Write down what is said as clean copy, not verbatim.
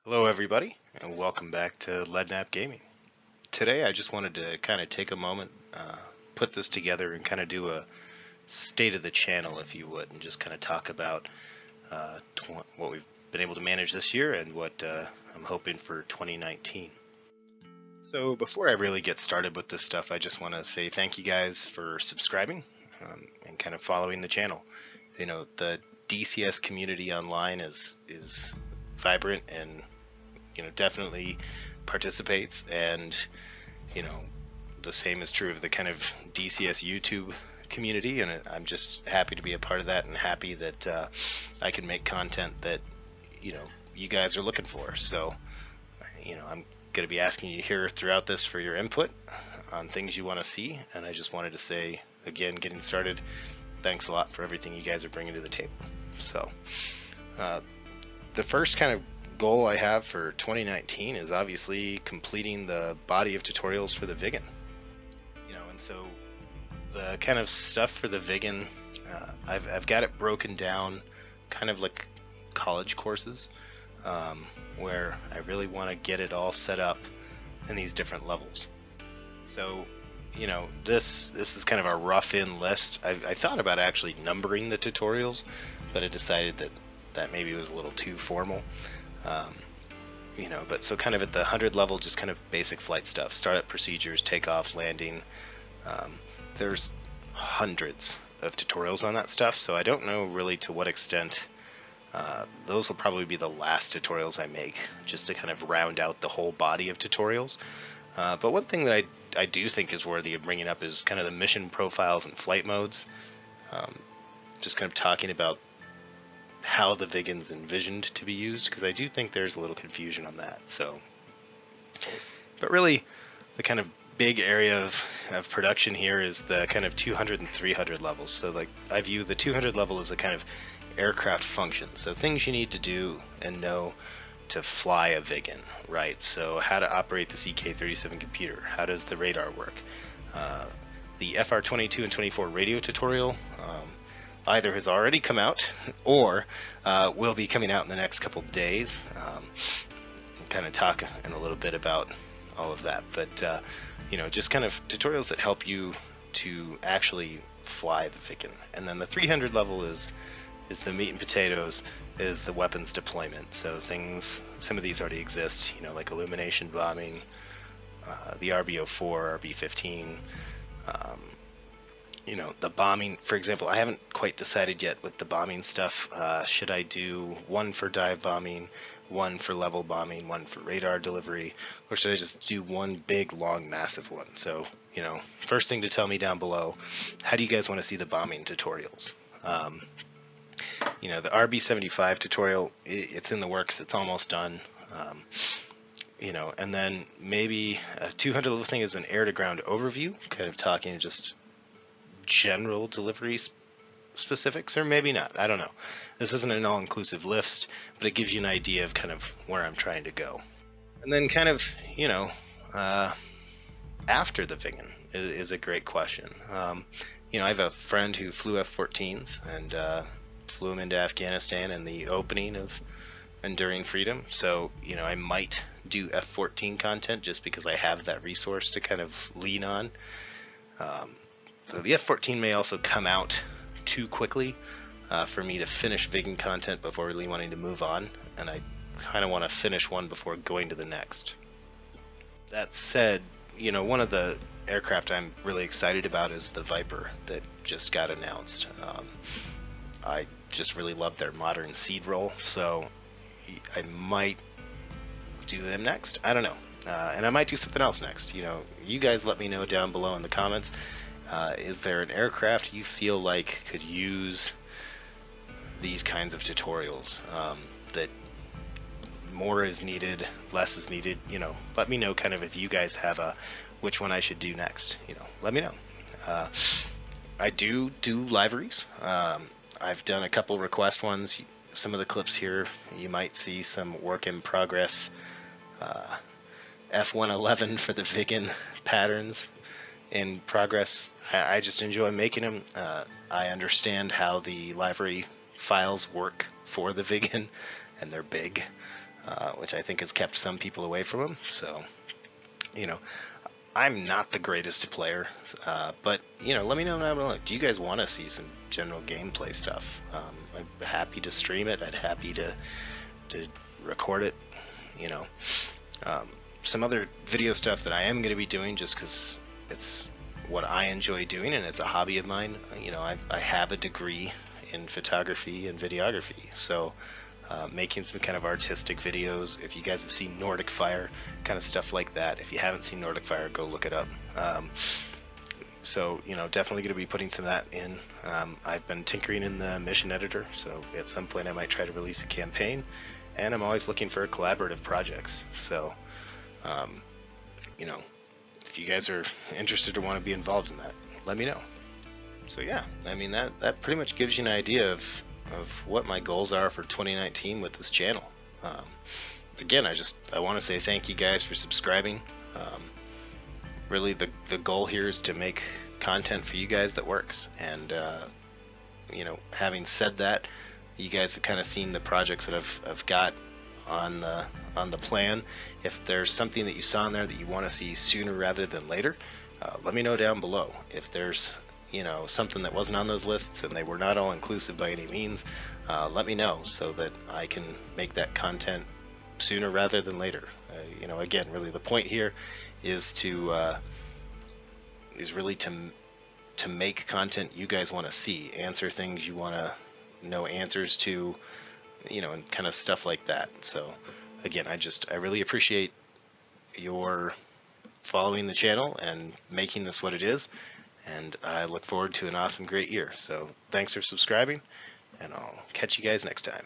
Hello everybody, and welcome back to Leadnap Gaming. Today I just wanted to kind of take a moment, put this together and kind of do a state of the channel, if you would, and just kind of talk about what we've been able to manage this year and what I'm hoping for 2019. So before I really get started with this stuff, I just want to say thank you guys for subscribing and kind of following the channel. You know, the DCS community online is vibrant and definitely participates, and the same is true of the kind of DCS YouTube community, and I'm just happy to be a part of that and happy that I can make content that you guys are looking for. So I'm going to be asking you here throughout this for your input on things you want to see, and I just wanted to say again, getting started, thanks a lot for everything you guys are bringing to the table. So the first kind of goal I have for 2019 is obviously completing the body of tutorials for the Viggen. And so the kind of stuff for the Viggen, I've got it broken down kind of like college courses, where I really want to get it all set up in these different levels. So this is kind of a rough-in list. I thought about actually numbering the tutorials, but I decided that maybe it was a little too formal. But so kind of at the 100 level, just kind of basic flight stuff, startup procedures, takeoff, landing. There's hundreds of tutorials on that stuff, so I don't know really to what extent those will probably be the last tutorials I make, just to kind of round out the whole body of tutorials. But one thing that I do think is worthy of bringing up is kind of the mission profiles and flight modes. Just kind of talking about how the Viggen's envisioned to be used, because I do think there's a little confusion on that. So, but really, the kind of big area of production here is the kind of 200 and 300 levels. So like, I view the 200 level as a kind of aircraft function. So things you need to do and know to fly a Viggen, right? So how to operate the CK-37 computer, how does the radar work? The FR-22 and 24 radio tutorial either has already come out or will be coming out in the next couple days. Kind of talk in a little bit about all of that, but just kind of tutorials that help you to actually fly the Viggen. And then the 300 level is the meat and potatoes, is the weapons deployment. So some of these already exist, like illumination bombing, the RB-04, RB-15, the bombing, for example. I haven't quite decided yet with the bombing stuff. Should I do one for dive bombing, one for level bombing, one for radar delivery, or should I just do one big, long, massive one? So, first thing to tell me down below, how do you guys want to see the bombing tutorials? The RB-75 tutorial, it's in the works, it's almost done. And then maybe a 200 level thing is an air-to-ground overview, kind of talking just general delivery specifics, or maybe not. I don't know. This isn't an all-inclusive list, but it gives you an idea of kind of where I'm trying to go. And then kind of, after the Viggen is a great question. I have a friend who flew F-14s and flew them into Afghanistan in the opening of Enduring Freedom. So, I might do F-14 content just because I have that resource to kind of lean on. So the F-14 may also come out too quickly for me to finish Viggen content before really wanting to move on, and I kind of want to finish one before going to the next. That said, one of the aircraft I'm really excited about is the Viper that just got announced. I just really love their modern seed roll, so I might do them next. I don't know. And I might do something else next. You guys let me know down below in the comments. Is there an aircraft you feel like could use these kinds of tutorials? That more is needed, less is needed? Let me know kind of if you guys have which one I should do next. Let me know. I do liveries. I've done a couple request ones. Some of the clips here, you might see some work in progress. F-111 for the Viggen patterns in progress. I just enjoy making them. I understand how the library files work for the Viggen, and they're big. which I think has kept some people away from them. So, you know, I'm not the greatest player, but let me know down below. Do you guys want to see some general gameplay stuff? I'm happy to stream it. I'd happy to record it. Some other video stuff that I am going to be doing just because it's what I enjoy doing and it's a hobby of mine. I have a degree in photography and videography, so making some kind of artistic videos. If you guys have seen Nordic Fire, kind of stuff like that. If you haven't seen Nordic Fire, go look it up. So definitely going to be putting some of that in. I've been tinkering in the mission editor, so at some point I might try to release a campaign, and I'm always looking for collaborative projects. So if you guys are interested or want to be involved in that, let me know. So yeah, I mean that pretty much gives you an idea of what my goals are for 2019 with this channel. Again, I want to say thank you guys for subscribing. Really, the goal here is to make content for you guys that works. And having said that, you guys have kind of seen the projects that I've got on the plan. If there's something that you saw in there that you want to see sooner rather than later, let me know down below. If there's something that wasn't on those lists and they were not all inclusive by any means, let me know so that I can make that content sooner rather than later. Again, really the point here is really to make content you guys want to see, answer things you want to know answers to, and kind of stuff like that. So again, I really appreciate your following the channel and making this what it is, and I look forward to an awesome, great year. So thanks for subscribing, and I'll catch you guys next time.